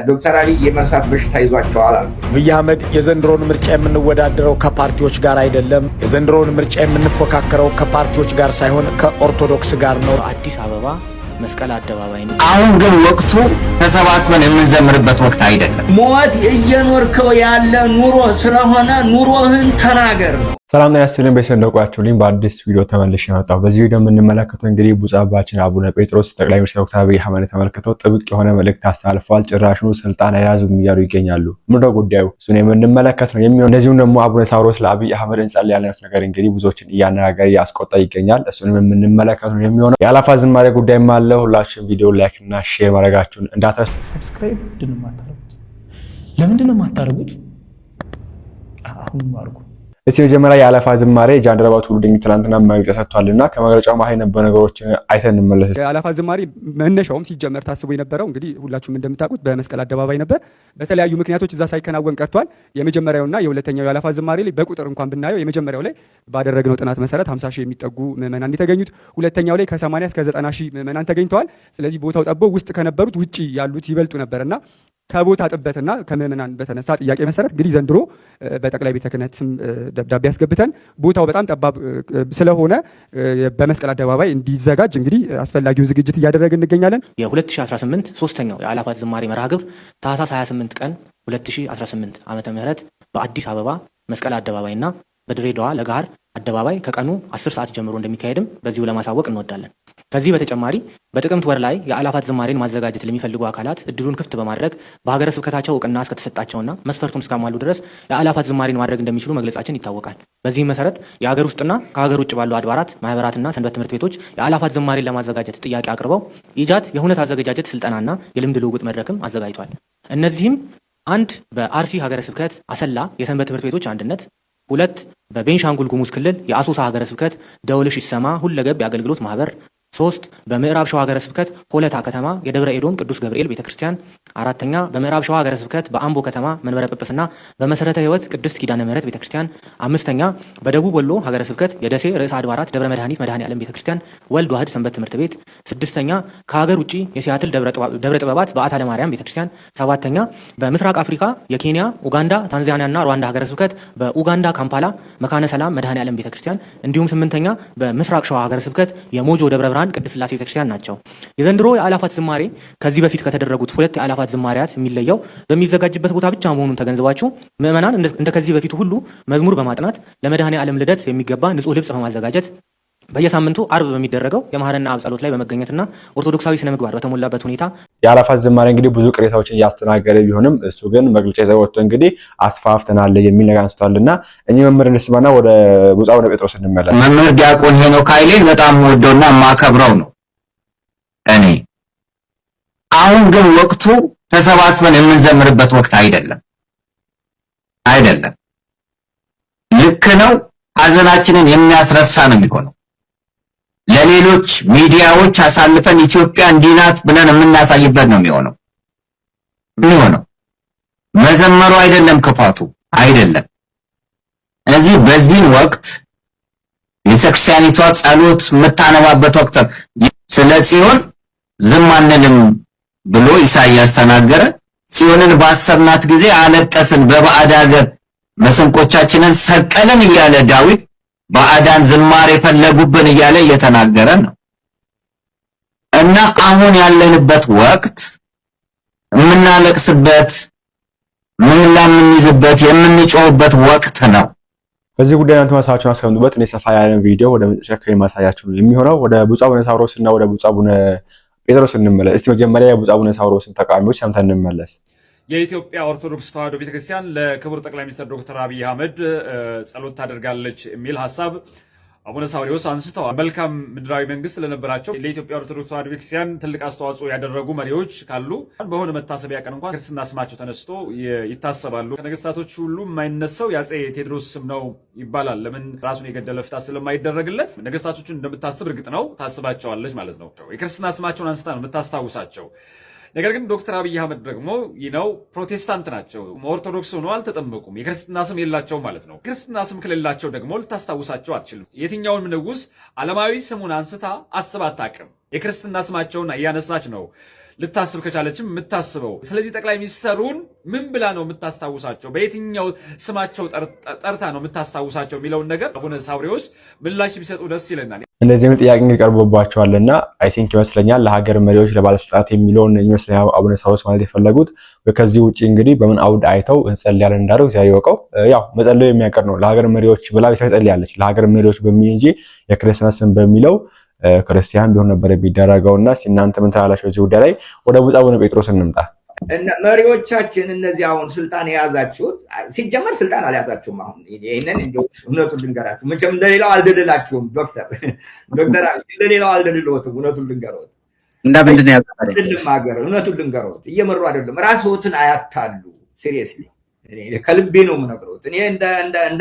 ዶክተር አብይ የመርሳት በሽታ ይዟቸዋል አሉ። አብይ አህመድ የዘንድሮን ምርጫ የምንወዳደረው ከፓርቲዎች ጋር አይደለም፣ የዘንድሮን ምርጫ የምንፎካከረው ከፓርቲዎች ጋር ሳይሆን ከኦርቶዶክስ ጋር ነው። አዲስ አበባ መስቀል አደባባይ ነው። አሁን ግን ወቅቱ ተሰባስበን የምንዘምርበት ወቅት አይደለም። ሞት እየኖርከው ያለ ኑሮ ስለሆነ ኑሮህን ተናገር ነው። ሰላም ነው ያስልን በሰንደቋችሁልኝ በአዲስ ቪዲዮ ተመልሼ መጣሁ። በዚህ ቪዲዮ የምንመለከተው እንግዲህ ብፁዕ አባታችን አቡነ ጴጥሮስ ጠቅላይ ሚኒስትር ዶክተር አብይ አህመድ ተመልክተው ጥብቅ የሆነ መልእክት አስተላልፈዋል። ጭራሽኑ ስልጣን አይያዙም እያሉ ይገኛሉ። ምንድነው ጉዳዩ? እሱን የምንመለከት ነው የሚሆነው። እንደዚሁም ደግሞ አቡነ ሳዊሮስ ለአብይ አህመድ እንጸልያለን ያሉት ነገር እንግዲህ ብዙዎችን እያነጋገረ ያስቆጣ ይገኛል። እሱንም የምንመለከት ነው የሚሆነው። የአላፋ ዝማሬ ጉዳይም አለ። ሁላችሁም ቪዲዮ ላይክ እና ሼር ማድረጋችሁን እንዳትረሱ። ሰብስክራይብ ለምንድነው የማታደርጉት? አሁን አድርጉ። እስቲ መጀመሪያ የአላፋ ዝማሬ ጃንደረባው ሁሉድኝ ትላንትና መግለጫ ሰጥቷልና ከመግለጫው መሀል የነበሩ ነገሮችን አይተን እንመለስ። የአላፋ ዝማሬ መነሻውም ሲጀመር ታስቦ የነበረው እንግዲህ ሁላችሁም እንደምታውቁት በመስቀል አደባባይ ነበር። በተለያዩ ምክንያቶች እዛ ሳይከናወን ቀርቷል። የመጀመሪያውና የሁለተኛው የአላፋ ዝማሬ ላይ በቁጥር እንኳን ብናየው የመጀመሪያው ላይ ባደረግነው ጥናት መሰረት 50 ሺህ የሚጠጉ ምዕመናን የተገኙት፣ ሁለተኛው ላይ ከ80 እስከ 90 ሺህ ምዕመናን ተገኝተዋል። ስለዚህ ቦታው ጠቦ ውስጥ ከነበሩት ውጪ ያሉት ይበልጡ ነበርና ከቦታ ጥበትና ከምዕመናን በተነሳ ጥያቄ መሰረት እንግዲህ ዘንድሮ በጠቅላይ ቤተ ክህነት ስም ደብዳቤ አስገብተን ቦታው በጣም ጠባብ ስለሆነ በመስቀል አደባባይ እንዲዘጋጅ እንግዲህ አስፈላጊውን ዝግጅት እያደረግን እንገኛለን። የ2018 ሶስተኛው የአላፋት ዝማሬ መርሃ ግብር ታህሳስ 28 ቀን 2018 ዓመተ ምህረት በአዲስ አበባ መስቀል አደባባይና በድሬዳዋ ለጋር አደባባይ ከቀኑ 10 ሰዓት ጀምሮ እንደሚካሄድም በዚሁ ለማሳወቅ እንወዳለን። ከዚህ በተጨማሪ በጥቅምት ወር ላይ የአላፋት ዝማሬን ማዘጋጀት ለሚፈልጉ አካላት እድሉን ክፍት በማድረግ በሀገረ ስብከታቸው እውቅና እስከተሰጣቸውና መስፈርቱን እስካሟሉ ድረስ የአላፋት ዝማሬን ማድረግ እንደሚችሉ መግለጻችን ይታወቃል። በዚህም መሰረት የሀገር ውስጥና ከሀገር ውጭ ባሉ አድባራት፣ ማህበራትና ሰንበት ትምህርት ቤቶች የአላፋት ዝማሬን ለማዘጋጀት ጥያቄ አቅርበው ኢጃት የሁነት አዘገጃጀት ስልጠናና የልምድ ልውውጥ መድረክም አዘጋጅቷል። እነዚህም 1 በአርሲ ሀገረ ስብከት አሰላ የሰንበት ትምህርት ቤቶች አንድነት፣ 2 በቤንሻንጉል ጉሙዝ ክልል የአሶሳ ሀገረ ስብከት ደውልሽ ይሰማ ሁለገብ የአገልግሎት ማህበር፣ 3 በምዕራብ ሸዋ ሀገረ ስብከት ሆለታ ከተማ የደብረ ኤዶም ቅዱስ ገብርኤል ቤተክርስቲያን፣ 4ኛ በምዕራብ ሸዋ ሀገረ ስብከት በአምቦ ከተማ መንበረ ጵጵስና በመሰረተ ህይወት ቅድስት ኪዳነ ምህረት ቤተክርስቲያን፣ 5ኛ በደቡብ ወሎ ሀገረ ስብከት የደሴ ርዕሰ አድባራት ደብረ መድኃኒት መድኃኔ ዓለም ቤተክርስቲያን ወልድ ዋህድ ሰንበት ትምህርት ቤት፣ 6ኛ ከሀገር ውጪ የሲያትል ደብረ ጥበባት በዓታ ለማርያም ቤተክርስቲያን፣ 7ኛ በምስራቅ አፍሪካ የኬንያ፣ ኡጋንዳ፣ ታንዛኒያና ሩዋንዳ ሀገረ ስብከት በኡጋንዳ ካምፓላ መካነ ሰላም መድኃኔ ዓለም ቤተክርስቲያን፣ እንዲሁም 8ኛ በምስራቅ ሸዋ ሀገረ ስብከት የሞጆ ደብረ ብርሃን ቅድስት ሥላሴ ቤተክርስቲያን ናቸው። የዘንድሮ የአላፋት ዝማሬ ከዚህ በፊት ከተደረጉት 2 የአላፋት ዝማሬያት የሚለየው በሚዘጋጅበት ቦታ ብቻ መሆኑን ተገንዝባችሁ ምዕመናን እንደ ከዚህ በፊቱ ሁሉ መዝሙር በማጥናት ለመድኃኔ ዓለም ልደት የሚገባ ንጹህ ልብስ በማዘጋጀት በየሳምንቱ አርብ በሚደረገው የማህረና አብ ጸሎት ላይ በመገኘትና ኦርቶዶክሳዊ ስነ ምግባር በተሞላበት ሁኔታ የአላፋት ዝማሬ እንግዲህ ብዙ ቅሬታዎችን እያስተናገደ ቢሆንም እሱ ግን መግለጫ ይዘው ወጥቶ እንግዲህ አስፋፍተናል የሚል ነገር አንስቷልና እኚህ መምህር እንስማና ወደ ብፁዕ አቡነ ጴጥሮስ እንመለስ። መምህር ዲያቆን ሄኖክ ኃይሌን በጣም ወደውና ማከብረው ነው እኔ። አሁን ግን ወቅቱ ተሰባስበን የምንዘምርበት ወቅት አይደለም። ልክ ነው። ሀዘናችንን የሚያስረሳ ነው የሚሆነው። ለሌሎች ሚዲያዎች አሳልፈን ኢትዮጵያ እንዲናት ብለን የምናሳይበት ነው የሚሆነው። መዘመሩ አይደለም ክፋቱ አይደለም። ስለዚህ በዚህ ወቅት ቤተክርስቲያኒቷ ጸሎት የምታነባበት ወቅት ስለ ጽዮን ዝም አንልም ብሎ ኢሳይያስ ተናገረ። ጽዮንን ባሰብናት ጊዜ አለቀስን፣ በባዕድ ሀገር መሰንቆቻችንን ሰቀልን እያለ ዳዊት ባዕዳን ዝማሬ ፈለጉብን እያለ እየተናገረ ነው። እና አሁን ያለንበት ወቅት የምናለቅስበት፣ ምህላ የምንይዝበት፣ የምንጮህበት ወቅት ነው። በዚህ ጉዳይ እናንተ ማሳያችሁን አስቀምጡበት። እኔ ሰፋ ያለ ቪዲዮ ወደ መጨረሻ ማሳያችሁ የሚሆነው ወደ ብፁዕ አቡነ ሳዊሮስ እና ወደ ብፁዕ አቡነ ጴጥሮስ እንመለስ። እስቲ መጀመሪያ የብፁዕ አቡነ ሳዊሮስን ተቃዋሚዎች ሰምተን እንመለስ። የኢትዮጵያ ኦርቶዶክስ ተዋሕዶ ቤተክርስቲያን ለክቡር ጠቅላይ ሚኒስትር ዶክተር አብይ አህመድ ጸሎት ታደርጋለች የሚል ሐሳብ አቡነ ሳዊሮስ አንስተዋል። መልካም ምድራዊ መንግስት ለነበራቸው ለኢትዮጵያ ኦርቶዶክስ ተዋሕዶ ቤተክርስቲያን ትልቅ አስተዋጽኦ ያደረጉ መሪዎች ካሉ በሆነ መታሰቢያ ቀን እንኳን ክርስትና ስማቸው ተነስቶ ይታሰባሉ። ከነገስታቶች ሁሉ የማይነሳው የአፄ ቴዎድሮስ ስም ነው ይባላል። ለምን? ራሱን የገደለ ፍታት ስለማይደረግለት። ነገስታቶችን እንደምታስብ እርግጥ ነው ታስባቸዋለች ማለት ነው። የክርስትና ስማቸውን አንስታ ነው የምታስታውሳቸው። ነገር ግን ዶክተር አብይ አህመድ ደግሞ ፕሮቴስታንት ናቸው። ኦርቶዶክስ ሆነው አልተጠመቁም። የክርስትና ስም የላቸው ማለት ነው። ክርስትና ስም ከሌላቸው ደግሞ ልታስታውሳቸው አትችልም። የትኛውንም ንጉስ ዓለማዊ ስሙን አንስታ አስባ አታውቅም። የክርስትና ስማቸውን እያነሳች ነው ልታስብ ከቻለችም የምታስበው። ስለዚህ ጠቅላይ ሚኒስትሩን ምን ብላ ነው የምታስታውሳቸው? በየትኛው ስማቸው ጠርታ ነው የምታስታውሳቸው የሚለውን ነገር አቡነ ሳዊሮስ ምላሽ ቢሰጡ ደስ ይለናል። እንደዚህ የሚል ጥያቄ ቀርቦባቸዋልና አይ ቲንክ ይመስለኛል ለሀገር መሪዎች ለባለስልጣናት የሚለውን ይመስለኛል አቡነ ሳዊሮስ ማለት የፈለጉት። ከዚህ ውጪ እንግዲህ በምን አውድ አይተው እንጸልያለን እንዳለው እግዚአብሔር ይወቀው። ያው መጸለዩ የሚያቀር ነው። ለሀገር መሪዎች ብላ ጸልያለች። ለሀገር መሪዎች በሚል እንጂ የክርስትና ስም በሚለው ክርስቲያን ቢሆን ነበር የሚደረገውና እናንተ ምን ታላላችሁ በዚህ ጉዳይ ላይ? ወደ ብፁዕ አቡነ ጴጥሮስ እንምጣ። መሪዎቻችን እነዚህ አሁን ስልጣን የያዛችሁት ሲጀመር ስልጣን አልያዛችሁም። አሁን ይሄንን እንደው እውነቱን ልንገራችሁ፣ መቼም እንደሌላው አልደልላችሁም። ዶክተር እንደሌላው አልደልሎትም። እውነቱን ልንገሮት እንደምንድን ያዛል ሀገር እውነቱን ልንገሮት እየመሩ አይደለም። ራስዎትን አያታሉ። ሲሪየስሊ ከልቤ ነው የምነግሮት። እኔ እንደ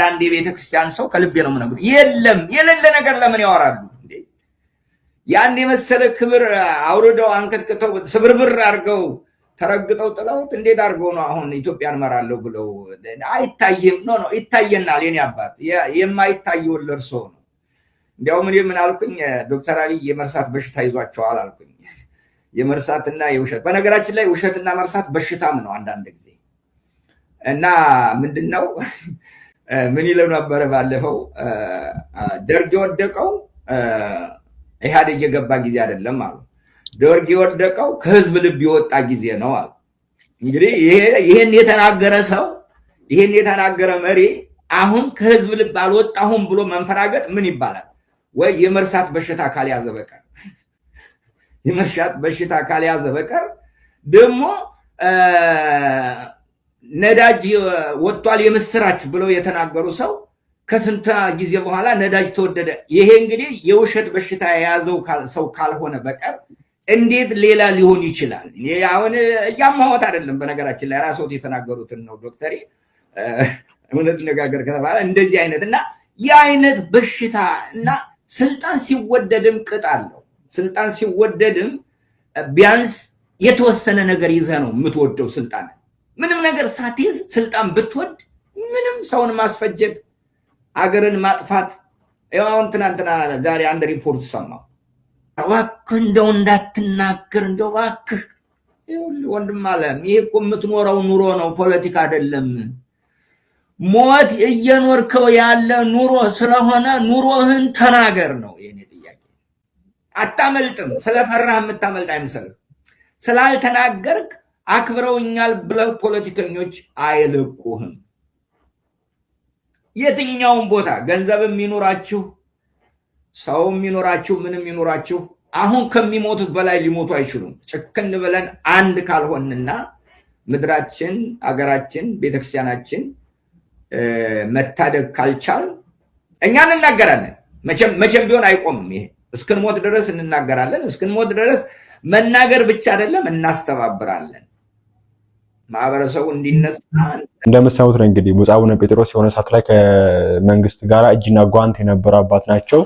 አንድ የቤተክርስቲያን ሰው ከልቤ ነው የምነግሮት። የለም የሌለ ነገር ለምን ያወራሉ? ያን የመሰለ ክብር አውርደው አንከትክተው ስብርብር አድርገው ተረግጠው ጥለውት እንዴት አድርገው ነው አሁን ኢትዮጵያን እመራለሁ ብለው? አይታይም። ነው ይታየናል። የኔ አባት የማይታየውን ለእርሶ ነው። እንዲያውም እኔ ምን አልኩኝ? ዶክተር አብይ የመርሳት በሽታ ይዟቸዋል አልኩኝ። የመርሳትና የውሸት በነገራችን ላይ ውሸትና መርሳት በሽታም ነው አንዳንድ ጊዜ። እና ምንድነው ምን ይለው ነበረ ባለፈው ደርግ የወደቀው ኢህአዴግ የገባ ጊዜ አይደለም አሉ። ደርግ የወደቀው ከህዝብ ልብ የወጣ ጊዜ ነው አሉ። እንግዲህ ይሄን የተናገረ ሰው ይሄን የተናገረ መሪ አሁን ከህዝብ ልብ አልወጣሁም ብሎ መንፈራገጥ ምን ይባላል? ወይ የመርሳት በሽታ ካልያዘ በቀር የመርሳት በሽታ ካልያዘ በቀር ደግሞ ነዳጅ ወጥቷል የምስራች ብለው የተናገሩ ሰው ከስንት ጊዜ በኋላ ነዳጅ ተወደደ። ይሄ እንግዲህ የውሸት በሽታ የያዘው ሰው ካልሆነ በቀር እንዴት ሌላ ሊሆን ይችላል? አሁን እያማወት አይደለም። በነገራችን ላይ ራስዎት የተናገሩትን ነው ዶክተር። እውነት ነጋገር ከተባለ እንደዚህ አይነት እና የአይነት በሽታ እና ስልጣን ሲወደድም ቅጥ አለው። ስልጣን ሲወደድም ቢያንስ የተወሰነ ነገር ይዘህ ነው የምትወደው ስልጣን። ምንም ነገር ሳትይዝ ስልጣን ብትወድ ምንም ሰውን ማስፈጀት አገርን ማጥፋት። አሁን ትናንትና ዛሬ አንድ ሪፖርት ሰማሁ። እባክህ እንደው እንዳትናገር እንደው እባክህ ወንድም አለም፣ ይሄ እኮ የምትኖረው ኑሮ ነው፣ ፖለቲካ አይደለም። ሞት እየኖርከው ያለ ኑሮ ስለሆነ ኑሮህን ተናገር ነው የኔ ጥያቄ። አታመልጥም። ስለፈራህ የምታመልጥ አይመስልም። ስላልተናገርክ አክብረውኛል ብለው ፖለቲከኞች አይለቁህም። የትኛውም ቦታ ገንዘብም ይኖራችሁ ሰውም ይኖራችሁ ምንም ይኖራችሁ አሁን ከሚሞቱት በላይ ሊሞቱ አይችሉም። ጭክን ብለን አንድ ካልሆንና ምድራችን፣ አገራችን፣ ቤተክርስቲያናችን መታደግ ካልቻል እኛ እንናገራለን። መቼም ቢሆን አይቆምም። ይሄ እስክንሞት ድረስ እንናገራለን። እስክንሞት ድረስ መናገር ብቻ አይደለም እናስተባብራለን። ማህበረሰቡ እንዲነሳ እንደምትሰሙት ነው። እንግዲህ ብፁዕ አቡነ ጴጥሮስ የሆነ ሰዓት ላይ ከመንግስት ጋር እጅና ጓንት የነበሩ አባት ናቸው።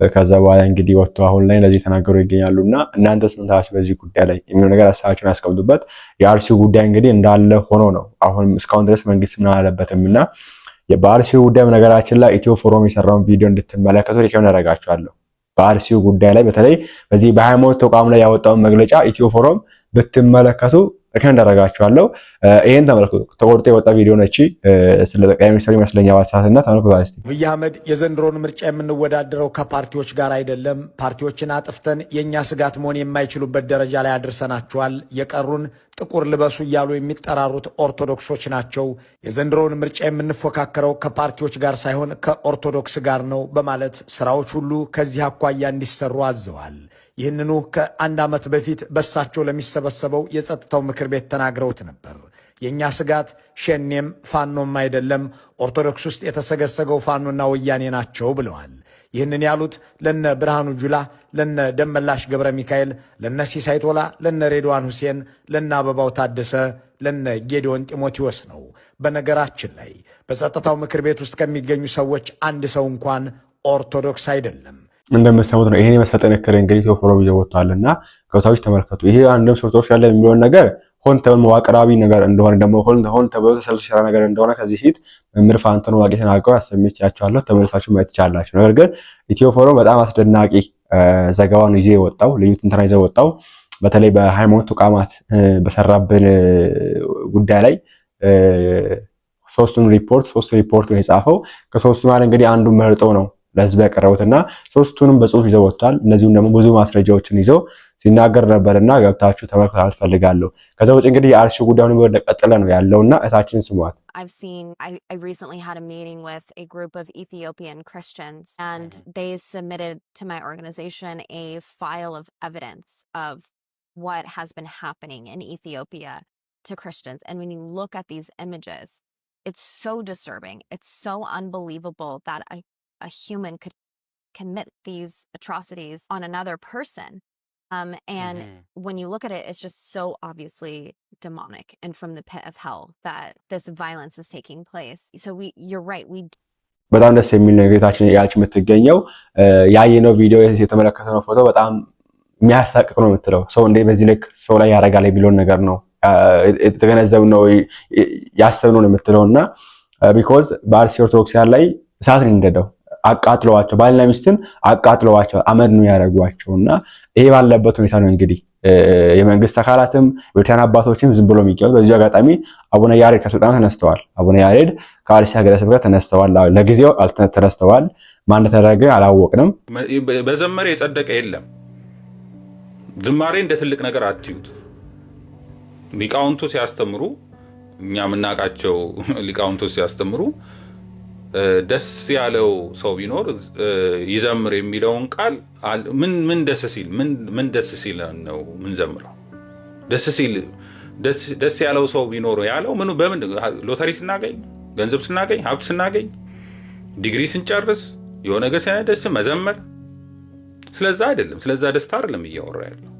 ከዛ በኋላ እንግዲህ ወጥቶ አሁን ላይ ለዚህ ተናገሩ ይገኛሉና እናንተስ ምን ታላችሁ በዚህ ጉዳይ ላይ የሚለው ነገር ሀሳባችሁን ያስቀምጡበት። የአርሲው ጉዳይ እንግዲህ እንዳለ ሆኖ ነው አሁን እስካሁን ድረስ መንግስት ምን አላለበትምና በአርሲው ጉዳይ ነገራችን ላይ ኢትዮ ፎረም የሰራውን ቪዲዮ እንድትመለከቱ ሪኮመንድ አደርጋችኋለሁ። በአርሲው ጉዳይ ላይ በተለይ በዚህ በሃይማኖት ተቋም ላይ ያወጣውን መግለጫ ኢትዮ ፎረም ብትመለከቱ እከን ደረጋችኋለሁ። ይሄን ተመልከቱ። ተቆርጦ የወጣ ቪዲዮ ነች። ስለ ጠቅላይ ሚኒስትሩ ይመስለኛል ዋሳትና ተመልከቱ። እስቲ አብይ አህመድ የዘንድሮን ምርጫ የምንወዳደረው ከፓርቲዎች ጋር አይደለም፣ ፓርቲዎችን አጥፍተን የኛ ስጋት መሆን የማይችሉበት ደረጃ ላይ አድርሰናቸዋል። የቀሩን ጥቁር ልበሱ እያሉ የሚጠራሩት ኦርቶዶክሶች ናቸው። የዘንድሮን ምርጫ የምንፎካከረው ከፓርቲዎች ጋር ሳይሆን ከኦርቶዶክስ ጋር ነው በማለት ስራዎች ሁሉ ከዚህ አኳያ እንዲሰሩ አዘዋል። ይህንኑ ከአንድ ዓመት በፊት በሳቸው ለሚሰበሰበው የጸጥታው ምክር ቤት ተናግረውት ነበር። የእኛ ስጋት ሸኔም ፋኖም አይደለም፣ ኦርቶዶክስ ውስጥ የተሰገሰገው ፋኖና ወያኔ ናቸው ብለዋል። ይህንን ያሉት ለነ ብርሃኑ ጁላ፣ ለነ ደመላሽ ገብረ ሚካኤል፣ ለነ ሲሳይ ቶላ፣ ለነ ሬድዋን ሁሴን፣ ለነ አበባው ታደሰ፣ ለነ ጌዲዮን ጢሞቴዎስ ነው። በነገራችን ላይ በጸጥታው ምክር ቤት ውስጥ ከሚገኙ ሰዎች አንድ ሰው እንኳን ኦርቶዶክስ አይደለም። እንደምትሰሙት ነው። ይሄን የመሰለ ጥንክር እንግዲህ ኢትዮ ፎረም ይዘው ወጥቷልና ከታች ተመልከቱ። ይሄ አንድም ኦርቶዶክስ ያለ የሚሆን ነገር ሆን ተብሎ መዋቅራዊ ነገር እንደሆነ ደግሞ ሆን ተብሎ ተሰልቶ ሲራ ነገር እንደሆነ ከዚህ ፊት መምህር ፋንታሁን ዋቄ ተናግረው አሰምቻችኋለሁ። ተመልሳችሁ ማየት ትችላላችሁ። ነገር ግን ኢትዮ ፎረም በጣም አስደናቂ ዘገባውን ይዞ የወጣው ልዩ ትንተና ይዞ የወጣው በተለይ በሃይማኖት ተቋማት በሰራብን ጉዳይ ላይ ሶስት ሪፖርት ነው የጻፈው። ከሶስቱ ማለት እንግዲህ አንዱን መርጦ ነው ለህዝብ ያቀረቡትና ሶስቱንም በጽሁፍ ይዘው ወጥቷል። እነዚሁም ደግሞ ብዙ ማስረጃዎችን ይዘው ሲናገር ነበርና ገብታችሁ ተመልከቱ ፈልጋለሁ። ከዛ ውጭ እንግዲህ የአርሲ ጉዳዩን በቀጠለ ነው ያለውና እታችን ስሟት። I recently had a meeting with a group of Ethiopian Christians, and they submitted to my organization a file of evidence of what has been happening in Ethiopia to Christians. And when you look at these images, it's so disturbing. It's so unbelievable that a human could commit these atrocities on another person. And when you look at it, it's just so obviously demonic and from the pit of hell that this violence is taking place. So you're right. በጣም ደስ የሚል ነገር ታችን ያልች የምትገኘው ያየነው ቪዲዮ የተመለከተነው ፎቶ በጣም የሚያሳቅቅ ነው የምትለው ሰው እንደ በዚህ ልክ ሰው ላይ ያረጋል የሚለው ነገር ነው የተገነዘብ ነው ያሰብነው የምትለውና ቢኮዝ በአርሲ ኦርቶዶክሳውያን ላይ እሳት ነው እንደደው አቃጥለዋቸው ባልና ሚስትን አቃጥለዋቸው አመድ ነው ያደርጓቸውና ይሄ ባለበት ሁኔታ ነው እንግዲህ የመንግስት አካላትም የቤተክርስቲያን አባቶችም ዝም ብሎ የሚቀበሉ። በዚህ አጋጣሚ አቡነ ያሬድ ከስልጣን ተነስተዋል። አቡነ ያሬድ ከአርሲ ሀገረ ስብከት ተነስተዋል። ለጊዜው ተነስተዋል። ማን ተደረገ አላወቅንም። በዘመረ የጸደቀ የለም። ዝማሬ እንደ ትልቅ ነገር አትዩት። ሊቃውንቱ ሲያስተምሩ እኛ ምናቃቸው ሊቃውንቱ ሲያስተምሩ ደስ ያለው ሰው ቢኖር ይዘምር የሚለውን ቃል ምን ደስ ሲል ነው ምን ዘምረው ደስ ያለው ሰው ቢኖር ያለው ምኑ በምን ሎተሪ ስናገኝ ገንዘብ ስናገኝ ሀብት ስናገኝ ዲግሪ ስንጨርስ የሆነ ነገር ሲያነ ደስ መዘመር ስለዛ አይደለም ስለዛ ደስታ አይደለም እያወራ ያለው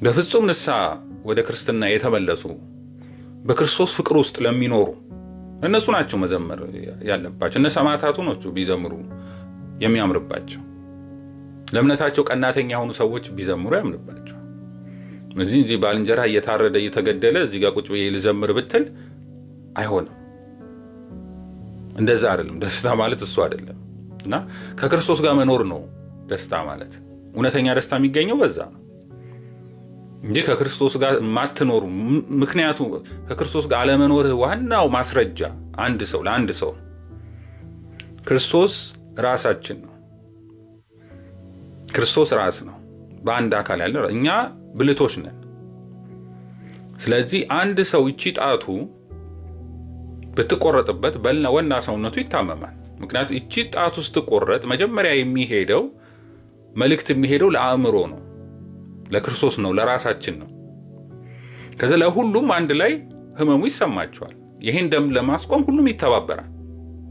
በፍጹም ንስሐ ወደ ክርስትና የተመለሱ በክርስቶስ ፍቅር ውስጥ ለሚኖሩ እነሱ ናቸው መዘመር ያለባቸው። እነ ሰማዕታቱ ናቸው ቢዘምሩ የሚያምርባቸው። ለእምነታቸው ቀናተኛ የሆኑ ሰዎች ቢዘምሩ ያምርባቸው። እዚህ ባልንጀራ እየታረደ እየተገደለ እዚህ ጋር ቁጭ ብዬ ልዘምር ብትል አይሆንም። እንደዛ አይደለም። ደስታ ማለት እሱ አይደለም እና ከክርስቶስ ጋር መኖር ነው ደስታ ማለት። እውነተኛ ደስታ የሚገኘው በዛ ነው እንጂ ከክርስቶስ ጋር ማትኖሩ ምክንያቱ ከክርስቶስ ጋር አለመኖር ዋናው ማስረጃ ለአንድ ሰው ክርስቶስ ራሳችን ነው። ክርስቶስ ራስ ነው። በአንድ አካል ያለ እኛ ብልቶች ነን። ስለዚህ አንድ ሰው እቺ ጣቱ ብትቆረጥበት ወና ሰውነቱ ይታመማል። ምክንያቱም እቺ ጣቱ ስትቆረጥ መጀመሪያ የሚሄደው መልእክት የሚሄደው ለአእምሮ ነው፣ ለክርስቶስ ነው፣ ለራሳችን ነው። ከዛ ለሁሉም አንድ ላይ ህመሙ ይሰማቸዋል። ይሄን ደም ለማስቆም ሁሉም ይተባበራል።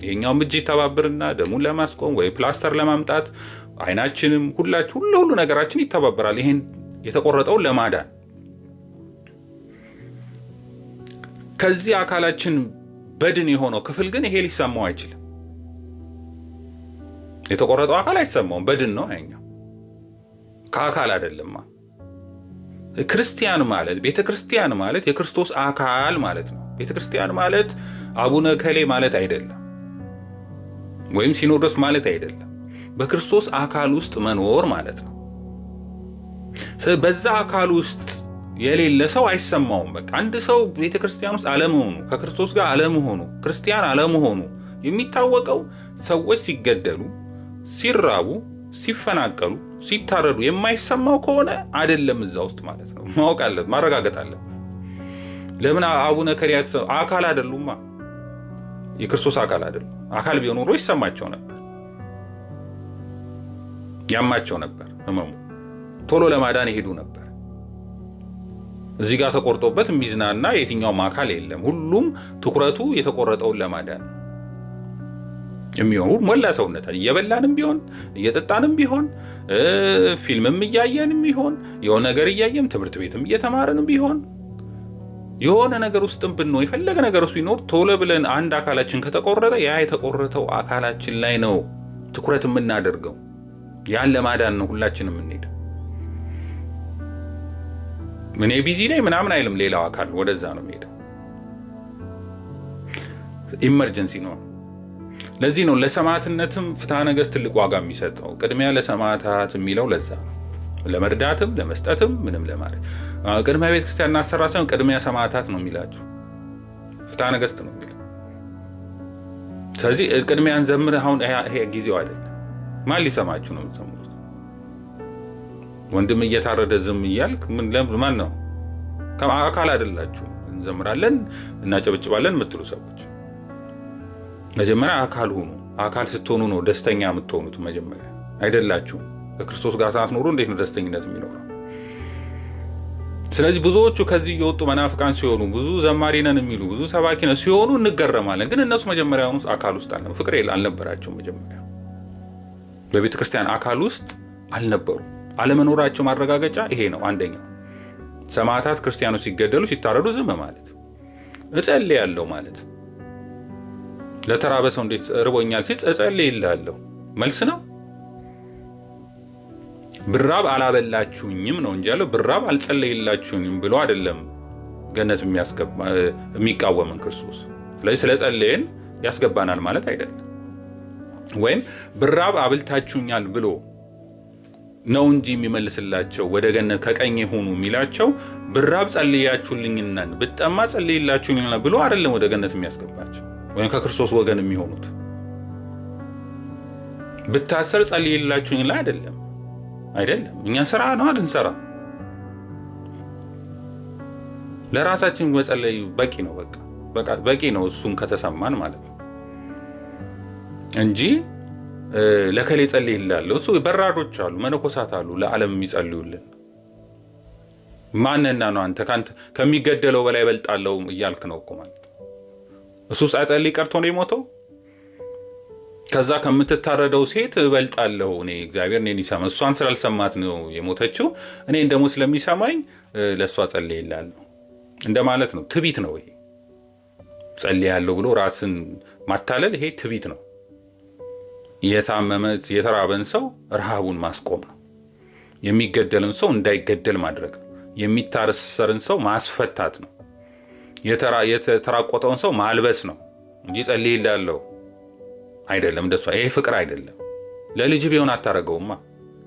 ይሄኛው እጅ ይተባበርና ደሙን ለማስቆም ወይ ፕላስተር ለማምጣት አይናችንም ሁሉ ነገራችን ይተባበራል ይሄን የተቆረጠውን ለማዳን። ከዚህ አካላችን በድን የሆነው ክፍል ግን ይሄ ሊሰማው አይችልም። የተቆረጠው አካል አይሰማውም፣ በድን ነው ያኛው፣ ከአካል አይደለማ። ክርስቲያን ማለት ቤተክርስቲያን ማለት የክርስቶስ አካል ማለት ነው። ቤተክርስቲያን ማለት አቡነ ከሌ ማለት አይደለም፣ ወይም ሲኖዶስ ማለት አይደለም። በክርስቶስ አካል ውስጥ መኖር ማለት ነው። በዛ አካል ውስጥ የሌለ ሰው አይሰማውም። በቃ አንድ ሰው ቤተክርስቲያን ውስጥ አለመሆኑ፣ ከክርስቶስ ጋር አለመሆኑ፣ ክርስቲያን አለመሆኑ የሚታወቀው ሰዎች ሲገደሉ፣ ሲራቡ፣ ሲፈናቀሉ፣ ሲታረዱ የማይሰማው ከሆነ አይደለም እዛ ውስጥ ማለት ነው። ማወቅ አለ፣ ማረጋገጥ አለ። ለምን አቡነ ከሪያስ አካል አይደሉማ፣ የክርስቶስ አካል አይደሉም። አካል ቢሆኑ ኖሮ ይሰማቸው ነበር፣ ያማቸው ነበር፣ ህመሙ ቶሎ ለማዳን ይሄዱ ነበር። እዚህ ጋር ተቆርጦበት የሚዝናና የትኛውም አካል የለም። ሁሉም ትኩረቱ የተቆረጠውን ለማዳን የሚሆን ሞላ ሰውነት እየበላንም ቢሆን እየጠጣንም ቢሆን ፊልምም እያየንም ቢሆን የሆነ ነገር እያየም ትምህርት ቤትም እየተማረንም ቢሆን የሆነ ነገር ውስጥም ብንሆን የፈለገ ነገር ውስጥ ቢኖር ቶሎ ብለን አንድ አካላችን ከተቆረጠ ያ የተቆረጠው አካላችን ላይ ነው ትኩረት የምናደርገው። ያን ለማዳን ነው ሁላችንም የምንሄደው። ምን ቢዚ ላይ ምናምን አይልም። ሌላው አካል ወደዛ ነው የሚሄደው። ኢመርጀንሲ ነው። ለዚህ ነው ለሰማዕትነትም ፍትሐ ነገሥት ትልቅ ዋጋ የሚሰጠው። ቅድሚያ ለሰማዕታት የሚለው ለዛ ነው። ለመርዳትም ለመስጠትም ምንም ለማድረግ ቅድሚያ ቤተክርስቲያን እናሰራ ሳይሆን ቅድሚያ ሰማዕታት ነው የሚላቸው፣ ፍትሐ ነገሥት ነው የሚለው። ስለዚህ ቅድሚያ እንዘምር። አሁን ይሄ ጊዜው አይደለም። ማን ሊሰማችሁ ነው የምትዘምሩት? ወንድም እየታረደ ዝም እያልክ ማን ነው? አካል አይደላችሁ። እንዘምራለን እናጨበጭባለን የምትሉ ሰዎች መጀመሪያ አካል ሁኑ። አካል ስትሆኑ ነው ደስተኛ የምትሆኑት። መጀመሪያ አይደላችሁም። ከክርስቶስ ጋር ሳትኖሩ እንዴት ነው ደስተኝነት የሚኖረው? ስለዚህ ብዙዎቹ ከዚህ የወጡ መናፍቃን ሲሆኑ፣ ብዙ ዘማሪ ነን የሚሉ ብዙ ሰባኪ ነን ሲሆኑ እንገረማለን። ግን እነሱ መጀመሪያውኑ አካል ውስጥ ፍቅር አልነበራቸውም። መጀመሪያ በቤተ ክርስቲያን አካል ውስጥ አልነበሩ። አለመኖራቸው ማረጋገጫ ይሄ ነው። አንደኛው ሰማዕታት ክርስቲያኖች ሲገደሉ ሲታረዱ ዝም ማለት፣ እጸልያለሁ ማለት። ለተራበ ሰው እንዴት ርቦኛል ሲል እጸልይልሃለሁ መልስ ነው። ብራብ አላበላችሁኝም ነው እንጂ ያለው ብራብ አልጸለይላችሁኝም ብሎ አይደለም ገነት የሚቃወመን ክርስቶስ። ስለዚህ ስለጸለየን ያስገባናል ማለት አይደለም። ወይም ብራብ አብልታችሁኛል ብሎ ነው እንጂ የሚመልስላቸው ወደ ገነት ከቀኝ ሆኑ የሚላቸው ብራብ ጸልያችሁልኝናን ብጠማ ጸልይላችሁልኝና ብሎ አይደለም ወደ ገነት የሚያስገባቸው ወይም ከክርስቶስ ወገን የሚሆኑት። ብታሰር ጸልይላችሁልኝ አይደለም አይደለም። እኛ ስራ ነው አልንሰራ ለራሳችን መጸለይ በቂ ነው። በቃ በቂ ነው። እሱን ከተሰማን ማለት ነው እንጂ ለከሌ ጸልይልሃለሁ። እሱ በራዶች አሉ፣ መነኮሳት አሉ ለዓለም የሚጸልዩልን። ማንና ነው አንተ ከሚገደለው በላይ እበልጣለሁ እያልክ ነው እኮ ማለት። እሱ ሳይጸልይ ቀርቶ ነው የሞተው። ከዛ ከምትታረደው ሴት እበልጣለሁ እኔ እግዚአብሔር እኔን ይሰማ፣ እሷን ስላልሰማት ነው የሞተችው፣ እኔን ደግሞ ስለሚሰማኝ ለእሷ ጸልይልሃለሁ እንደማለት ነው። ትቢት ነው ይሄ። ጸልያለሁ ብሎ ራስን ማታለል ይሄ ትቢት ነው። የተራበን ሰው ረሃቡን ማስቆም ነው። የሚገደልን ሰው እንዳይገደል ማድረግ ነው። የሚታሰርን ሰው ማስፈታት ነው። የተራቆተውን ሰው ማልበስ ነው እንጂ ጸልይልሃለሁ አይደለም። እንደሷ ይሄ ፍቅር አይደለም። ለልጅ ቢሆን አታረገውማ።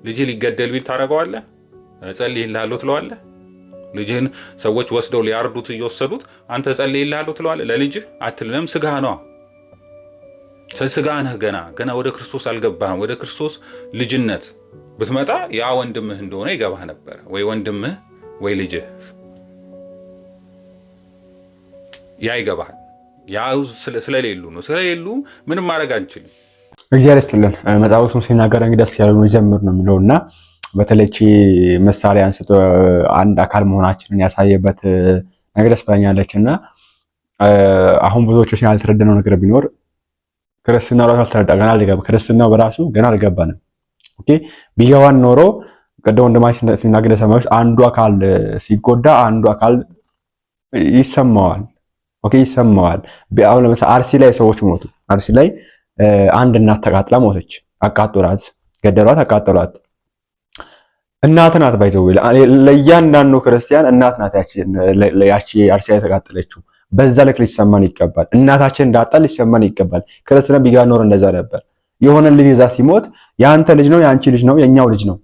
ልጅ ሊገደል ቢል ታረገዋለህ? ጸልይልሃለሁ ትለዋለህ? ልጅህን ሰዎች ወስደው ሊያርዱት እየወሰዱት አንተ ጸልይልሃለሁ ትለዋለህ? ለልጅህ አትልም። ስጋህ ነው። ስጋህ ነህ። ገና ወደ ክርስቶስ አልገባህም። ወደ ክርስቶስ ልጅነት ብትመጣ ያ ወንድምህ እንደሆነ ይገባህ ነበር። ወይ ወንድምህ ወይ ልጅህ ያ ይገባሃል። ያ ስለሌሉ ነው። ስለሌሉ ምንም ማድረግ አንችልም። እግዚአብሔር ይስጥልን። መጽሐፉም ሲናገር እንግዲህ ደስ ያለው ይዘምር ነው የሚለውና በተለይ መሳሪያ አንስቶ አንድ አካል መሆናችንን ያሳየበት ነገር ደስ ብላኛለች። እና አሁን ብዙዎቻችን ያልተረዳነው ነገር ቢኖር ክርስትናው ራሱ አልተረዳንም። ክርስትናው በራሱ ገና አልገባንም። ኦኬ ቢገባን ኖሮ ቀደም ወንድማችን ሲናገር ሰማዮች አንዱ አካል ሲጎዳ አንዱ አካል ይሰማዋል። ኦኬ ይሰማዋል። አሁን ለምሳሌ አርሲ ላይ ሰዎች ሞቱ። አርሲ ላይ አንድ እናት ተቃጥላ ሞተች። አቃጠሏት፣ ገደሏት፣ አቃጠሏት። እናት ናት ባይዘው ለእያንዳንዱ ክርስቲያን እናት ናት ያቺ አርሲ ላይ ተቃጠለችው። በዛ ልክ ሊሰማን ይገባል። እናታችን እንዳጣል ሊሰማን ይገባል። ክርስትና ቢጋር ኖር እንደዛ ነበር። የሆነ ልጅ እዛ ሲሞት የአንተ ልጅ ነው፣ የአንቺ ልጅ ነው፣ የኛው ልጅ ነው፣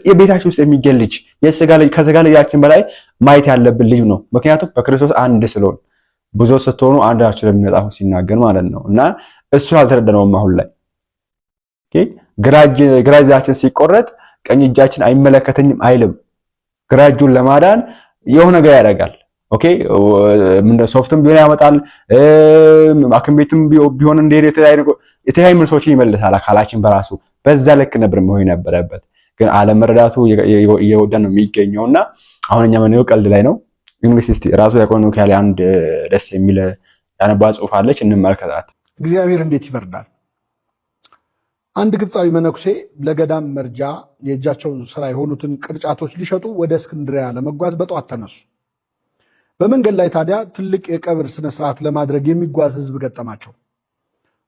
የቤታችን ውስጥ የሚገኝ ልጅ የስጋ ልጅ ከስጋ ልጃችን በላይ ማየት ያለብን ልጅ ነው። ምክንያቱም በክርስቶስ አንድ ስለሆን ብዙ ስትሆኑ አንዳችሁ ለሚመጣው ሲናገር ማለት ነው። እና እሱ አልተረዳነውም። አሁን ላይ ግራ እጃችን ሲቆረጥ ቀኝ እጃችን አይመለከተኝም አይልም። ግራ እጁን ለማዳን የሆነ ነገር ያደርጋል። ኦኬ ሶፍትም ቢሆን ያመጣል፣ አክም ቤትም ቢሆን እንደሄደ የተለያዩ መልሶችን ይመልሳል አካላችን በራሱ። በዛ ልክ ነበር መሆን የነበረበት። ግን አለመረዳቱ እየወዳን ነው የሚገኘውና አሁን እኛ ምን ቀልድ ላይ ነው። እንግዲህ እስቲ ራሱ ያቆኑ ካለ አንድ ደስ የሚል ያነባ ጽሑፍ አለች፣ እንመልከታት። እግዚአብሔር እንዴት ይፈርዳል። አንድ ግብፃዊ መነኩሴ ለገዳም መርጃ የእጃቸውን ስራ የሆኑትን ቅርጫቶች ሊሸጡ ወደ እስክንድሪያ ለመጓዝ በጠዋት ተነሱ። በመንገድ ላይ ታዲያ ትልቅ የቀብር ስነስርዓት ለማድረግ የሚጓዝ ህዝብ ገጠማቸው።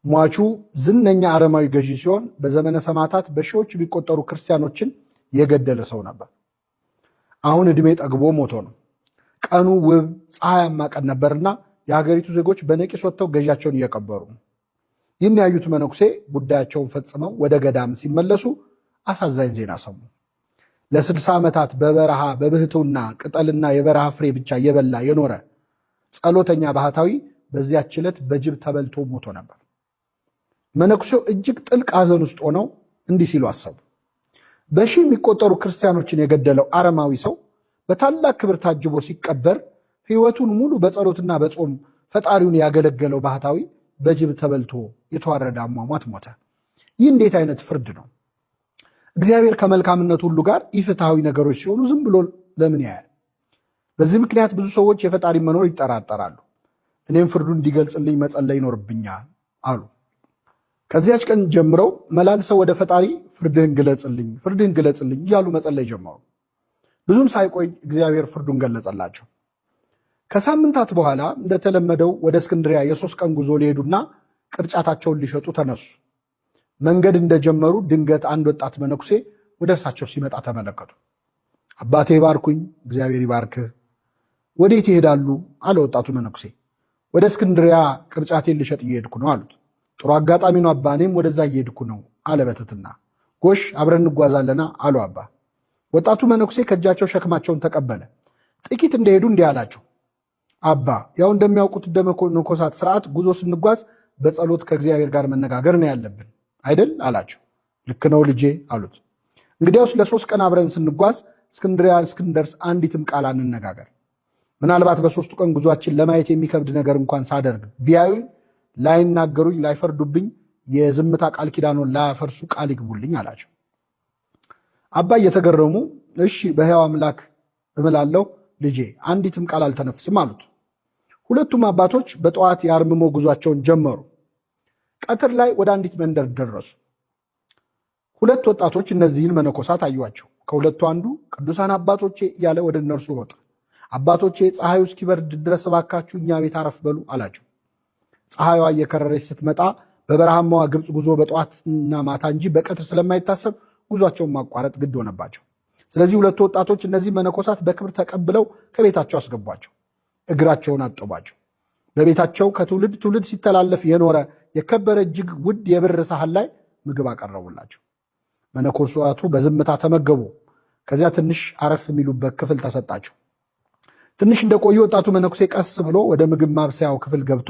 ሟቹ ዝነኛ አረማዊ ገዢ ሲሆን በዘመነ ሰማዕታት በሺዎች የሚቆጠሩ ክርስቲያኖችን የገደለ ሰው ነበር። አሁን ዕድሜ ጠግቦ ሞቶ ነው። ቀኑ ውብ ፀሐያማ ቀን ነበርና የሀገሪቱ ዜጎች በነቂስ ወጥተው ገዣቸውን እየቀበሩ ነው። ይህን ያዩት መነኩሴ ጉዳያቸውን ፈጽመው ወደ ገዳም ሲመለሱ አሳዛኝ ዜና ሰሙ። ለ60 ዓመታት በበረሃ በብህቱና ቅጠልና የበረሃ ፍሬ ብቻ እየበላ የኖረ ጸሎተኛ ባህታዊ በዚያች ዕለት በጅብ ተበልቶ ሞቶ ነበር። መነኩሴው እጅግ ጥልቅ ሐዘን ውስጥ ሆነው እንዲህ ሲሉ አሰቡ። በሺህ የሚቆጠሩ ክርስቲያኖችን የገደለው አረማዊ ሰው በታላቅ ክብር ታጅቦ ሲቀበር ሕይወቱን ሙሉ በጸሎትና በጾም ፈጣሪውን ያገለገለው ባህታዊ በጅብ ተበልቶ የተዋረደ አሟሟት ሞተ። ይህ እንዴት አይነት ፍርድ ነው? እግዚአብሔር ከመልካምነቱ ሁሉ ጋር ኢፍትሐዊ ነገሮች ሲሆኑ ዝም ብሎ ለምን ያያል? በዚህ ምክንያት ብዙ ሰዎች የፈጣሪ መኖር ይጠራጠራሉ። እኔም ፍርዱን እንዲገልጽልኝ መጸለይ ይኖርብኛል አሉ። ከዚያች ቀን ጀምረው መላልሰው ወደ ፈጣሪ ፍርድህን ግለጽልኝ እያሉ መጸለይ ጀመሩ። ብዙም ሳይቆይ እግዚአብሔር ፍርዱን ገለጸላቸው። ከሳምንታት በኋላ እንደተለመደው ወደ እስክንድሪያ የ3 ቀን ጉዞ ሊሄዱና ቅርጫታቸውን ሊሸጡ ተነሱ። መንገድ እንደጀመሩ ድንገት አንድ ወጣት መነኩሴ ወደ እርሳቸው ሲመጣ ተመለከቱ። አባቴ ባርኩኝ። እግዚአብሔር ይባርክህ። ወዴት ይሄዳሉ? አለ ወጣቱ መነኩሴ። ወደ እስክንድሪያ ቅርጫቴን ልሸጥ እየሄድኩ ነው አሉት። ጥሩ አጋጣሚ ነው አባ፣ እኔም ወደዛ እየሄድኩ ነው አለ በትህትና። ጎሽ አብረን እንጓዛለና አሉ አባ። ወጣቱ መነኩሴ ከእጃቸው ሸክማቸውን ተቀበለ። ጥቂት እንደሄዱ እንዲህ አላቸው። አባ ያው እንደሚያውቁት እንደ መነኮሳት ስርዓት ጉዞ ስንጓዝ በጸሎት ከእግዚአብሔር ጋር መነጋገር ነው ያለብን አይደል አላቸው። ልክ ነው ልጄ አሉት። እንግዲያውስ ለ3 ቀን አብረን ስንጓዝ እስክንድሪያ እስክንደርስ አንዲትም ቃል አንነጋገር። ምናልባት በ3ቱ ቀን ጉዟችን ለማየት የሚከብድ ነገር እንኳን ሳደርግ ቢያዩኝ ላይናገሩኝ፣ ላይፈርዱብኝ፣ የዝምታ ቃል ኪዳኑን ላያፈርሱ ቃል ይግቡልኝ አላቸው። አባ እየተገረሙ እሺ በሕያው አምላክ እምላለሁ ልጄ አንዲትም ቃል አልተነፍስም አሉት። ሁለቱም አባቶች በጠዋት የአርምሞ ጉዟቸውን ጀመሩ። ቀትር ላይ ወደ አንዲት መንደር ደረሱ። 2 ወጣቶች እነዚህን መነኮሳት አዩአቸው። ከሁለቱ አንዱ ቅዱሳን አባቶቼ እያለ ወደ እነርሱ ሮጠ። አባቶቼ ፀሐዩ እስኪበርድ ድረስ እባካችሁ እኛ ቤት አረፍ በሉ አላቸው። ፀሐዩዋ እየከረረች ስትመጣ በበረሃማዋ ግብፅ ጉዞ በጠዋትና ማታ እንጂ በቀትር ስለማይታሰብ ጉዟቸውን ማቋረጥ ግድ ሆነባቸው። ስለዚህ 2 ወጣቶች እነዚህ መነኮሳት በክብር ተቀብለው ከቤታቸው አስገቧቸው፣ እግራቸውን አጠቧቸው። በቤታቸው ከትውልድ ትውልድ ሲተላለፍ የኖረ የከበረ እጅግ ውድ የብር ሳህን ላይ ምግብ አቀረቡላቸው። መነኮሳቱ በዝምታ ተመገቡ። ከዚያ ትንሽ አረፍ የሚሉበት ክፍል ተሰጣቸው። ትንሽ እንደቆዩ ወጣቱ መነኩሴ ቀስ ብሎ ወደ ምግብ ማብሰያው ክፍል ገብቶ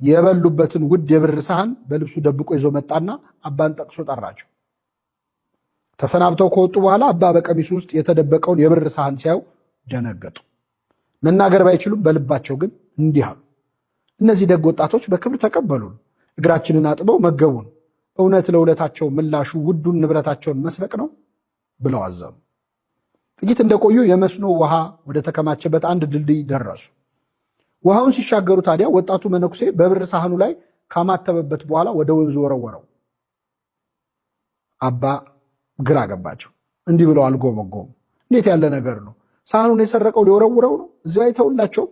የበሉበትን ውድ የብር ሳህን በልብሱ ደብቆ ይዞ መጣና አባን ጠቅሶ ጠራቸው። ተሰናብተው ከወጡ በኋላ አባ በቀሚሱ ውስጥ የተደበቀውን የብር ሳህን ሲያዩ ደነገጡ። መናገር ባይችሉም በልባቸው ግን እንዲህ አሉ። እነዚህ ደግ ወጣቶች በክብር ተቀበሉን፣ እግራችንን አጥበው መገቡን። እውነት ለውለታቸው ምላሹ ውዱን ንብረታቸውን መስረቅ ነው ብለው አዘኑ። ጥቂት እንደቆዩ የመስኖ ውሃ ወደ ተከማቸበት አንድ ድልድይ ደረሱ። ውሃውን ሲሻገሩ ታዲያ ወጣቱ መነኩሴ በብር ሳህኑ ላይ ካማተበበት በኋላ ወደ ወንዙ ወረወረው። አባ ግራ ገባቸው። እንዲህ ብለው አልጎመጎሙ። እንዴት ያለ ነገር ነው? ሳህኑን የሰረቀው ሊወረውረው ነው? እዚያው አይተውላቸው?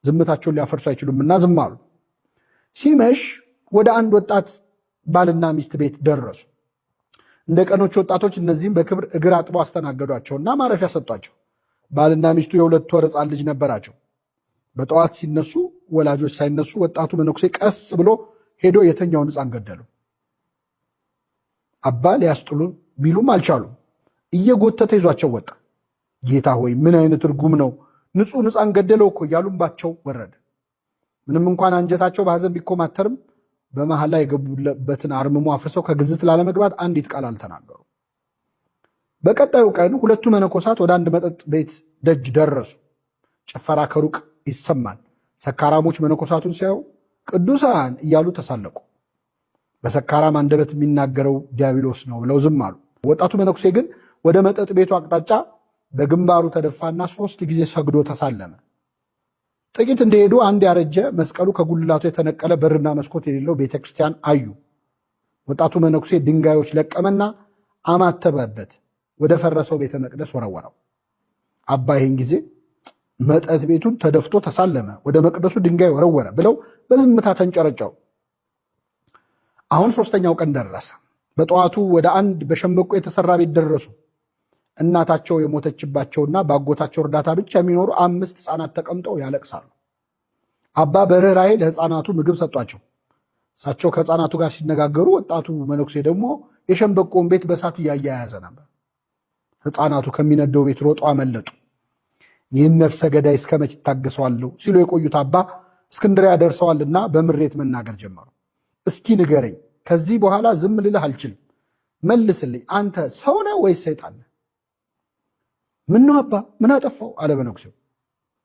ዝምታቸውን ሊያፈርሱ አይችሉምና ዝም አሉ። ሲመሽ ወደ አንድ ወጣት ባልና ሚስት ቤት ደረሱ። እንደ ቀኖች ወጣቶች እነዚህም በክብር እግር አጥበው አስተናገዷቸውና ማረፊያ ሰጧቸው። ባልና ሚስቱ የ2 ወር ሕፃን ልጅ ነበራቸው። በጠዋት ሲነሱ ወላጆች ሳይነሱ ወጣቱ መነኩሴ ቀስ ብሎ ሄዶ የተኛውን ሕፃን ገደሉ። አባ ሊያስጥሉ ቢሉም አልቻሉም። እየጎተተ ይዟቸው ወጣ። ጌታ ሆይ ምን አይነት እርጉም ነው! ንጹሕ ሕፃን ገደለው እኮ እያሉ እንባቸው ወረደ። ምንም እንኳን አንጀታቸው በሐዘን ቢኮማተርም በመሃል ላይ የገቡበትን አርምሞ አፍርሰው ከግዝት ላለመግባት አንዲት ቃል አልተናገሩ። በቀጣዩ ቀን 2ቱ መነኮሳት ወደ አንድ መጠጥ ቤት ደጅ ደረሱ። ጭፈራ ከሩቅ ይሰማል። ሰካራሞች መነኮሳቱን ሲያዩ ቅዱሳን እያሉ ተሳለቁ። በሰካራም አንደበት የሚናገረው ዲያብሎስ ነው ብለው ዝም አሉ። ወጣቱ መነኩሴ ግን ወደ መጠጥ ቤቱ አቅጣጫ በግንባሩ ተደፋና 3 ጊዜ ሰግዶ ተሳለመ። ጥቂት እንደሄዱ አንድ ያረጀ መስቀሉ ከጉልላቱ የተነቀለ በርና መስኮት የሌለው ቤተክርስቲያን አዩ። ወጣቱ መነኩሴ ድንጋዮች ለቀመና አማተበበት፣ ወደ ፈረሰው ቤተ መቅደስ ወረወረው። አባ ይህን ጊዜ መጠጥ ቤቱን ተደፍቶ ተሳለመ፣ ወደ መቅደሱ ድንጋይ ወረወረ ብለው በዝምታ ተንጨረጨሩ። አሁን 3ኛው ቀን ደረሰ። በጠዋቱ ወደ አንድ በሸምበቆ የተሰራ ቤት ደረሱ። እናታቸው የሞተችባቸውና በአጎታቸው እርዳታ ብቻ የሚኖሩ 5 ሕፃናት ተቀምጠው ያለቅሳሉ። አባ በርኅራኄ ለሕፃናቱ ምግብ ሰጧቸው። እሳቸው ከህፃናቱ ጋር ሲነጋገሩ ወጣቱ መነኩሴ ደግሞ የሸንበቆን ቤት በእሳት እያያያዘ ነበር። ህፃናቱ ከሚነደው ቤት ሮጦ አመለጡ። ይህን ነፍሰ ገዳይ እስከ መች ታገሰዋለሁ ሲሉ የቆዩት አባ እስክንድሪያ ደርሰዋልና በምሬት መናገር ጀመሩ። እስኪ ንገረኝ፣ ከዚህ በኋላ ዝም ልልህ አልችልም። መልስልኝ፣ አንተ ሰው ነህ ወይስ ሰይጣን ነህ? ምን ነው አባ፣ ምን አጠፋው አለ መነኩሴው።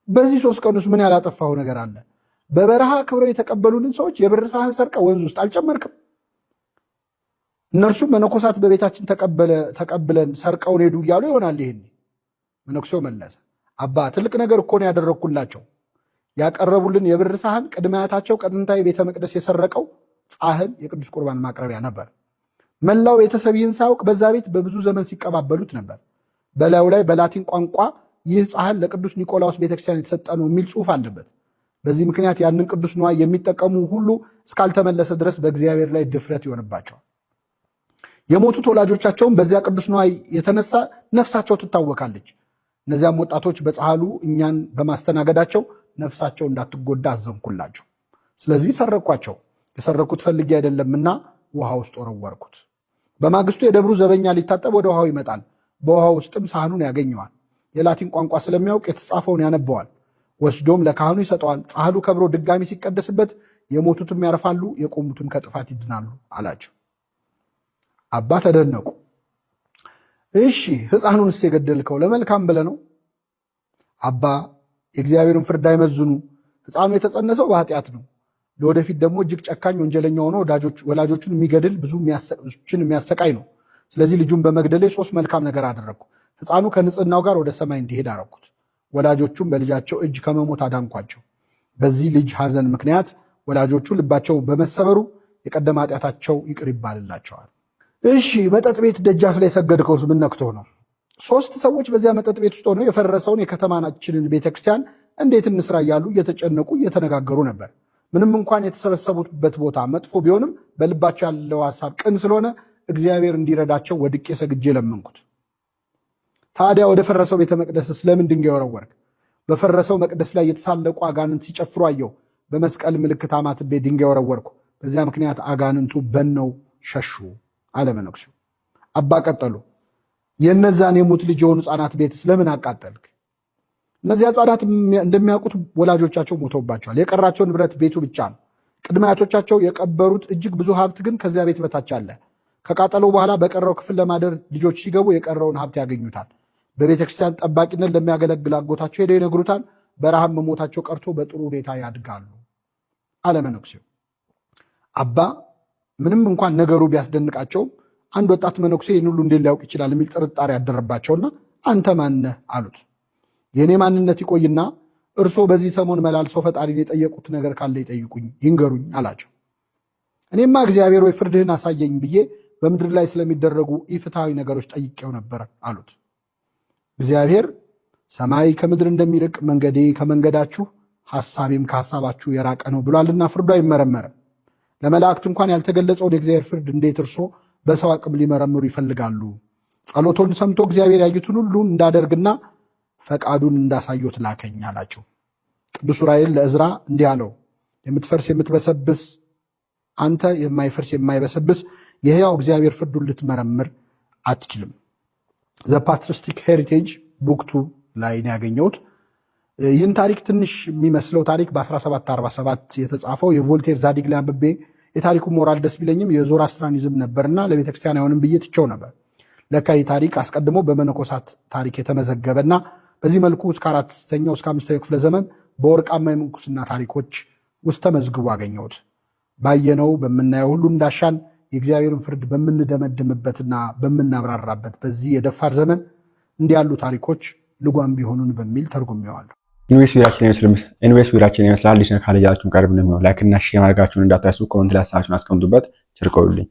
በዚህ 3 ቀን ውስጥ ምን ያላጠፋው ነገር አለ? በበረሃ ክብረው የተቀበሉንን ሰዎች የብር ሳህን ሰርቀ ወንዝ ውስጥ አልጨመርክም? እነርሱ መነኮሳት በቤታችን ተቀብለን ሰርቀውን ሄዱ እያሉ ይሆናል። ይሄን መነኩሴው መለሰ፣ አባ ትልቅ ነገር እኮ ነው ያደረግኩላቸው። ያቀረቡልን የብር ሳህን ቅድመ አያታቸው ከጥንታዊ ቤተ መቅደስ የሰረቀው ጻሕል የቅዱስ ቁርባን ማቅረቢያ ነበር። መላው ቤተሰብ ይህን ሳያውቅ በዛ ቤት በብዙ ዘመን ሲቀባበሉት ነበር። በላዩ ላይ በላቲን ቋንቋ ይህ ጻሕል ለቅዱስ ኒቆላዎስ ቤተክርስቲያን የተሰጠ ነው የሚል ጽሑፍ አለበት። በዚህ ምክንያት ያንን ቅዱስ ንዋይ የሚጠቀሙ ሁሉ እስካልተመለሰ ድረስ በእግዚአብሔር ላይ ድፍረት ይሆንባቸዋል። የሞቱት ወላጆቻቸውም በዚያ ቅዱስ ንዋይ የተነሳ ነፍሳቸው ትታወካለች። እነዚያም ወጣቶች በጻሕሉ እኛን በማስተናገዳቸው ነፍሳቸው እንዳትጎዳ አዘንኩላቸው። ስለዚህ ሰረኳቸው። የሰረኩት ፈልጌ አይደለምና ውሃ ውስጥ ወረወርኩት። በማግስቱ የደብሩ ዘበኛ ሊታጠብ ወደ ውሃው ይመጣል። በውሃ ውስጥም ሳህኑን ያገኘዋል። የላቲን ቋንቋ ስለሚያውቅ የተጻፈውን ያነበዋል። ወስዶም ለካህኑ ይሰጠዋል። ጻሕሉ ከብሮ ድጋሚ ሲቀደስበት የሞቱትም ያርፋሉ፣ የቆሙትም ከጥፋት ይድናሉ አላቸው። አባ ተደነቁ። እሺ ሕፃኑንስ የገደልከው ለመልካም ብለህ ነው? አባ የእግዚአብሔርን ፍርድ አይመዝኑ። ሕፃኑ የተጸነሰው በኃጢአት ነው። ለወደፊት ደግሞ እጅግ ጨካኝ ወንጀለኛ ሆኖ ወላጆቹን የሚገድል ብዙ የሚያሰቃይ ነው። ስለዚህ ልጁን በመግደሌ 3 መልካም ነገር አደረግኩ። ሕፃኑ ከንጽህናው ጋር ወደ ሰማይ እንዲሄድ አረኩት። ወላጆቹም በልጃቸው እጅ ከመሞት አዳንኳቸው። በዚህ ልጅ ሐዘን ምክንያት ወላጆቹ ልባቸው በመሰበሩ የቀደመ ኃጢአታቸው ይቅር ይባልላቸዋል። እሺ መጠጥ ቤት ደጃፍ ላይ ሰገድከውስ ምን ነክቶህ ነው? 3 ሰዎች በዚያ መጠጥ ቤት ውስጥ ሆነው የፈረሰውን የከተማችንን ቤተክርስቲያን እንዴት እንስራ እያሉ እየተጨነቁ እየተነጋገሩ ነበር። ምንም እንኳን የተሰበሰቡበት ቦታ መጥፎ ቢሆንም በልባቸው ያለው ሐሳብ ቅን ስለሆነ እግዚአብሔር እንዲረዳቸው ወድቄ ሰግጄ ለመንኩት። ታዲያ ወደ ፈረሰው ቤተ መቅደስ ስለምን ድንጋይ ወረወርክ? በፈረሰው መቅደስ ላይ የተሳለቁ አጋንንት ሲጨፍሩ አየሁ። በመስቀል ምልክት አማትቤ ድንጋይ ወረወርኩ። በዚያ ምክንያት አጋንንቱ በነው ሸሹ አለ መነኩሴው። አባ ቀጠሉ፣ የእነዛን የሙት ልጅ የሆኑ ሕፃናት ቤት ስለምን አቃጠልክ? እነዚያ ሕፃናት እንደሚያውቁት ወላጆቻቸው ሞተውባቸዋል። የቀራቸው ንብረት ቤቱ ብቻ ነው። ቅድመ አያቶቻቸው የቀበሩት እጅግ ብዙ ሀብት ግን ከዚያ ቤት በታች አለ። ከቃጠለው በኋላ በቀረው ክፍል ለማደር ልጆች ሲገቡ የቀረውን ሀብት ያገኙታል። በቤተ ክርስቲያን ጠባቂነት ለሚያገለግል አጎታቸው ሄደው ይነግሩታል። በረሃብ መሞታቸው ቀርቶ በጥሩ ሁኔታ ያድጋሉ አለ መነኩሴው። አባ ምንም እንኳን ነገሩ ቢያስደንቃቸውም አንድ ወጣት መነኩሴ ይህን ሁሉ እንዴት ሊያውቅ ይችላል የሚል ጥርጣሬ ያደረባቸውና አንተ ማነህ አሉት። የእኔ ማንነት ይቆይና እርሶ በዚህ ሰሞን መላልሰው ፈጣሪን የጠየቁት ነገር ካለ ይጠይቁኝ፣ ይንገሩኝ አላቸው። እኔማ እግዚአብሔር ወይ ፍርድህን አሳየኝ ብዬ በምድር ላይ ስለሚደረጉ ኢፍትሐዊ ነገሮች ጠይቄው ነበር አሉት። እግዚአብሔር ሰማይ ከምድር እንደሚርቅ መንገዴ ከመንገዳችሁ ሐሳቤም ከሐሳባችሁ የራቀ ነው ብሏልና ፍርዱ አይመረመርም። ለመላእክት እንኳን ያልተገለጸውን የእግዚአብሔር ፍርድ እንዴት እርሶ በሰው አቅም ሊመረምሩ ይፈልጋሉ? ጸሎቶን ሰምቶ እግዚአብሔር ያዩትን ሁሉ እንዳደርግና ፈቃዱን እንዳሳየት ላከኝ አላቸው። ቅዱስ ዑራኤል ለዕዝራ እንዲህ አለው፣ የምትፈርስ የምትበሰብስ አንተ የማይፈርስ የማይበሰብስ የሕያው እግዚአብሔር ፍርዱን ልትመረምር አትችልም። ዘ ፓትሪስቲክ ሄሪቴጅ ቡክ 2 ላይ ነው ያገኘሁት። ይህን ታሪክ ትንሽ የሚመስለው ታሪክ በ1747 የተጻፈው የቮልቴር ዛዲግ ላይ አንብቤ የታሪኩ ሞራል ደስ ቢለኝም የዞራስትራኒዝም ነበርና ለቤተክርስቲያን አይሆንም ብዬ ትቼው ነበር። ለካ ይህ ታሪክ አስቀድሞ በመነኮሳት ታሪክ የተመዘገበና በዚህ መልኩ እስከ 4ኛው እስከ 5ኛው ክፍለ ዘመን በወርቃማ የምንኩስና ታሪኮች ውስጥ ተመዝግቦ አገኘሁት። ባየነው በምናየው ሁሉ እንዳሻን የእግዚአብሔርን ፍርድ በምንደመድምበትና በምናብራራበት በዚህ የደፋር ዘመን እንዲህ ያሉ ታሪኮች ልጓም ቢሆኑን በሚል ተርጉሜዋለሁ። ኢንዌስ ቪዲዮአችን ይመስላል። ሊስነ ካለ ያላችሁን ቀርብ ነው። ላይክ እና ሼር ማድረጋችሁን እንዳትረሱ። ኮሜንት ላይ ሀሳባችሁን አስቀምጡበት። ቸር ቆዩልኝ።